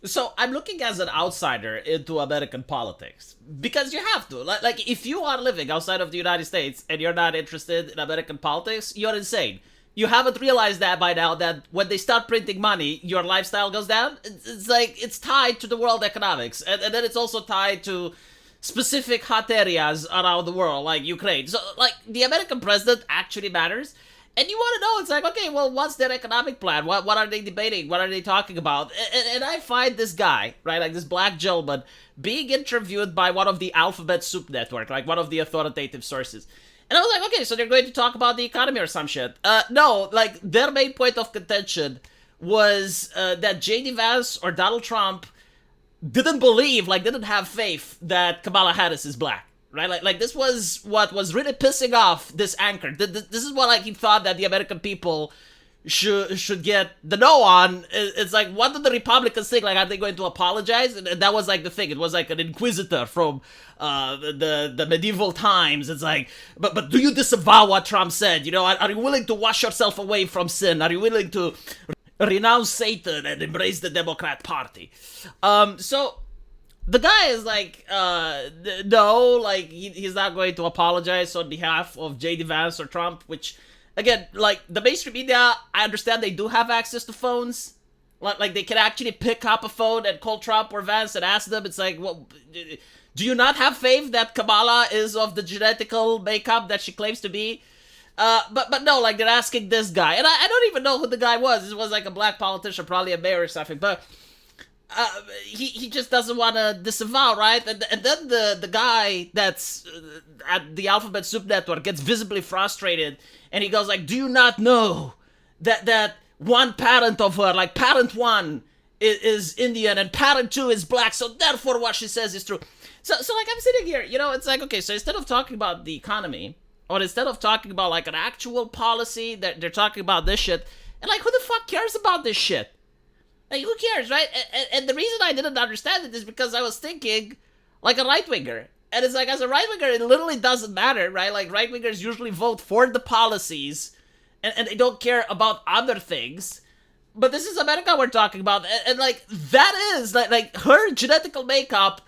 So I'm looking as an outsider into American politics because you have to. Like if you are living outside of the United States and you're not interested in American politics, you're insane. You haven't realized that by now that when they start printing money, your lifestyle goes down. It's like it's tied to the world economics, and then it's also tied to specific hot areas around the world, like Ukraine. So, like, the American president actually matters. And you want to know, it's like, okay, well, what's their economic plan? What are they debating? What are they talking about? And I find this guy, right, like this black gentleman, being interviewed by one of the Alphabet Soup Network, like one of the authoritative sources. And I was like, okay, so they're going to talk about the economy or some shit. No, like, their main point of contention was that J.D. Vance or Donald Trump didn't believe, like, didn't have faith that Kamala Harris is black. Right, like this was what was really pissing off this anchor. This is what like he thought that the American people should get the no on. It's like, what did the Republicans think? Like, are they going to apologize? And that was like the thing. It was like an inquisitor from the medieval times. It's like, but do you disavow what Trump said? You know, are you willing to wash yourself away from sin? Are you willing to renounce Satan and embrace the Democrat Party? So the guy is like, no, like, he's not going to apologize on behalf of J.D. Vance or Trump, which, again, like, the mainstream media, I understand they do have access to phones. Like they can actually pick up a phone and call Trump or Vance and ask them. It's like, well, do you not have faith that Kamala is of the genetical makeup that she claims to be? But no, like, they're asking this guy. And I don't even know who the guy was. This was like a black politician, probably a mayor or something. But he just doesn't want to disavow, right? And then the guy that's at the Alphabet Soup Network gets visibly frustrated, and he goes like, "Do you not know that one parent of her, like parent one, is Indian and parent two is black, so therefore what she says is true." So like I'm sitting here, you know, it's like, okay, so instead of talking about the economy, or instead of talking about like an actual policy, that they're talking about this shit, and like, who the fuck cares about this shit? Like, who cares, right? And the reason I didn't understand it is because I was thinking like a right winger. And it's like, as a right winger, it literally doesn't matter, right? Like, right wingers usually vote for the policies and they don't care about other things. But this is America we're talking about. And like, that is, like her genetical makeup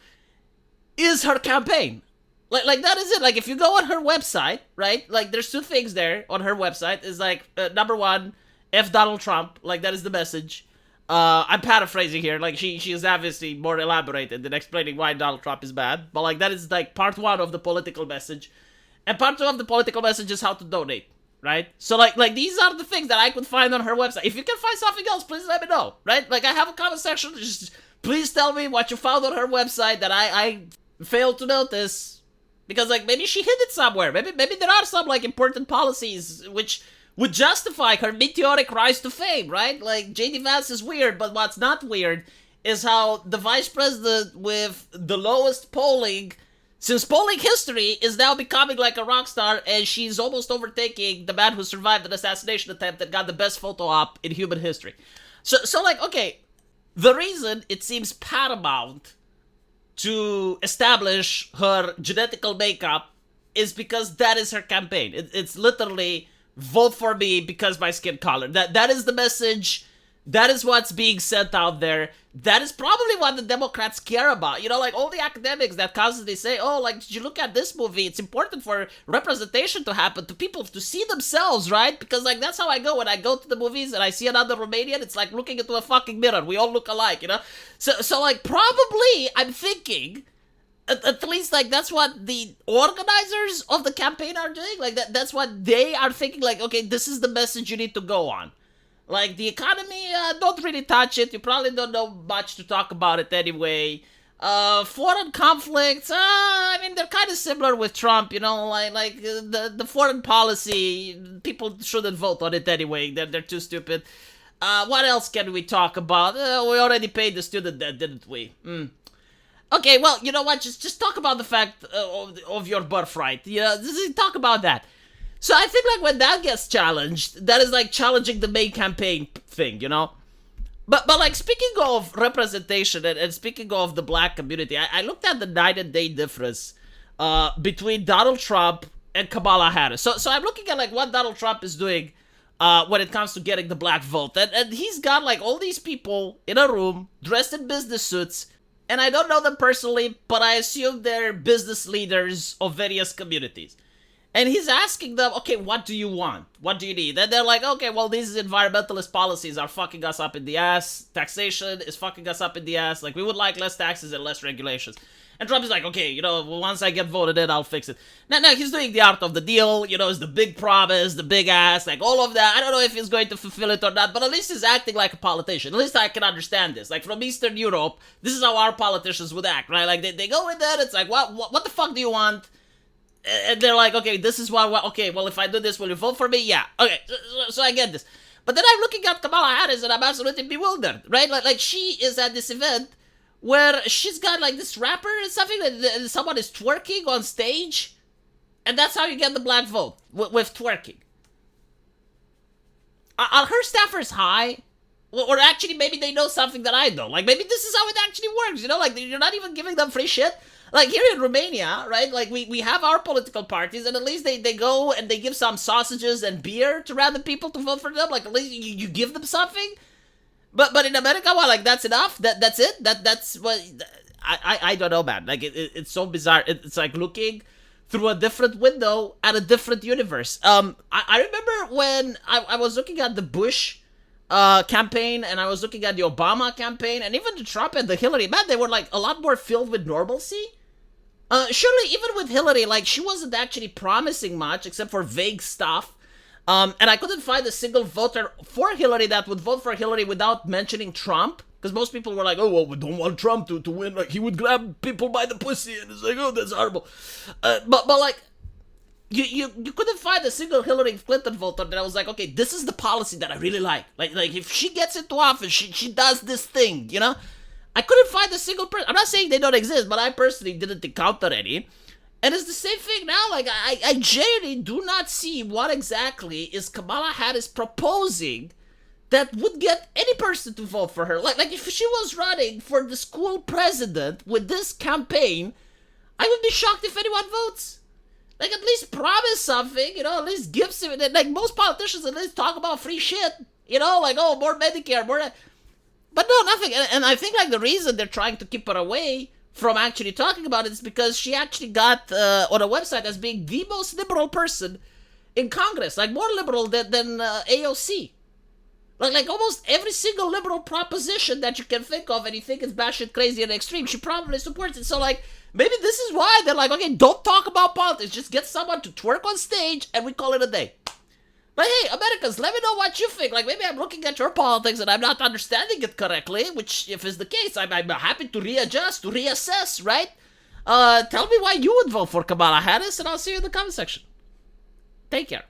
is her campaign. Like that is it. Like, if you go on her website, right? Like, there's two things there on her website. Is like, number one, F Donald Trump. Like, that is the message. I'm paraphrasing here. Like, she is obviously more elaborated in explaining why Donald Trump is bad. But like, that is like part one of the political message, and part two of the political message is how to donate. Right? So like these are the things that I could find on her website. If you can find something else, please let me know. Right? Like, I have a comment section. Just please tell me what you found on her website that I failed to notice. Because like, maybe she hid it somewhere. Maybe there are some like important policies which would justify her meteoric rise to fame, right? Like, J.D. Vance is weird, but what's not weird is how the vice president with the lowest polling since polling history is now becoming like a rock star, and she's almost overtaking the man who survived an assassination attempt that got the best photo op in human history. So like, okay, the reason it seems paramount to establish her genetical makeup is because that is her campaign. It's literally, vote for me because my skin color. That is the message. That is what's being sent out there. That is probably what the Democrats care about. You know, like, all the academics that constantly say, oh, like, did you look at this movie? It's important for representation to happen, to people to see themselves, right? Because, like, that's how I go when I go to the movies and I see another Romanian. It's like looking into a fucking mirror. We all look alike, you know? So like, probably, I'm thinking, at least, like, that's what the organizers of the campaign are doing. Like, that's what they are thinking. Like, okay, this is the message you need to go on. Like, the economy, don't really touch it. You probably don't know much to talk about it anyway. Foreign conflicts, I mean, they're kind of similar with Trump, you know, like the foreign policy, people shouldn't vote on it anyway. They're too stupid. What else can we talk about? We already paid the student debt, didn't we? Okay, well, you know what? Just talk about the fact of your birthright. Yeah, talk about that. So I think, like, when that gets challenged, that is like challenging the main campaign thing, you know. But like, speaking of representation and speaking of the black community, I looked at the night and day difference between Donald Trump and Kamala Harris. So I'm looking at like what Donald Trump is doing when it comes to getting the black vote. And he's got like all these people in a room dressed in business suits, and I don't know them personally, but I assume they're business leaders of various communities. And he's asking them, okay, what do you want? What do you need? And they're like, okay, well, these environmentalist policies are fucking us up in the ass. Taxation is fucking us up in the ass. Like, we would like less taxes and less regulations. And Trump is like, okay, once I get voted in, I'll fix it. Now, he's doing the art of the deal. It's the big promise, the big ass, like all of that. I don't know if he's going to fulfill it or not, but at least he's acting like a politician. At least I can understand this. Like, from Eastern Europe, this is how our politicians would act, right? Like, they go in there, it's like, what the fuck do you want? And they're like, okay, this is what, okay, well, if I do this, will you vote for me? Yeah. Okay, so I get this. But then I'm looking at Kamala Harris and I'm absolutely bewildered, right? Like she is at this event where she's got like this rapper and something that someone is twerking on stage. And that's how you get the black vote, with twerking. Are her staffers high? Or actually, maybe they know something that I don't. Like, maybe this is how it actually works, Like, you're not even giving them free shit. Like, here in Romania, right? Like, we have our political parties, and at least they go and they give some sausages and beer to random people to vote for them. Like, at least you give them something. But in America, well, like, that's enough? That's it? That's what... I don't know, man. Like, it's so bizarre. It's like looking through a different window at a different universe. I remember when I was looking at the Bush campaign, and I was looking at the Obama campaign, and even the Trump and the Hillary, man, they were like a lot more filled with normalcy. Surely, even with Hillary, like, she wasn't actually promising much except for vague stuff. And I couldn't find a single voter for Hillary that would vote for Hillary without mentioning Trump. Because most people were like, oh, well, we don't want Trump to win. Like, he would grab people by the pussy, and it's like, oh, that's horrible. But like, you couldn't find a single Hillary Clinton voter that I was like, okay, this is the policy that I really like. Like if she gets into office, she does this thing, I couldn't find a single person. I'm not saying they don't exist, but I personally didn't encounter any. And it's the same thing now. Like, I genuinely do not see what exactly is Kamala Harris proposing that would get any person to vote for her. Like if she was running for the school president with this campaign, I would be shocked if anyone votes. Like, at least promise something, at least give some, like, most politicians at least talk about free shit, like, oh, more Medicare, more, but no, nothing. And I think, like, the reason they're trying to keep her away from actually talking about it is because she actually got on a website as being the most liberal person in Congress, like, more liberal than AOC. Like almost every single liberal proposition that you can think of and you think is batshit crazy and extreme, she probably supports it. So, like, maybe this is why they're like, okay, don't talk about politics. Just get someone to twerk on stage and we call it a day. But hey, Americans, let me know what you think. Like, maybe I'm looking at your politics and I'm not understanding it correctly, which, if is the case, I'm happy to readjust, to reassess, right? Tell me why you would vote for Kamala Harris, and I'll see you in the comment section. Take care.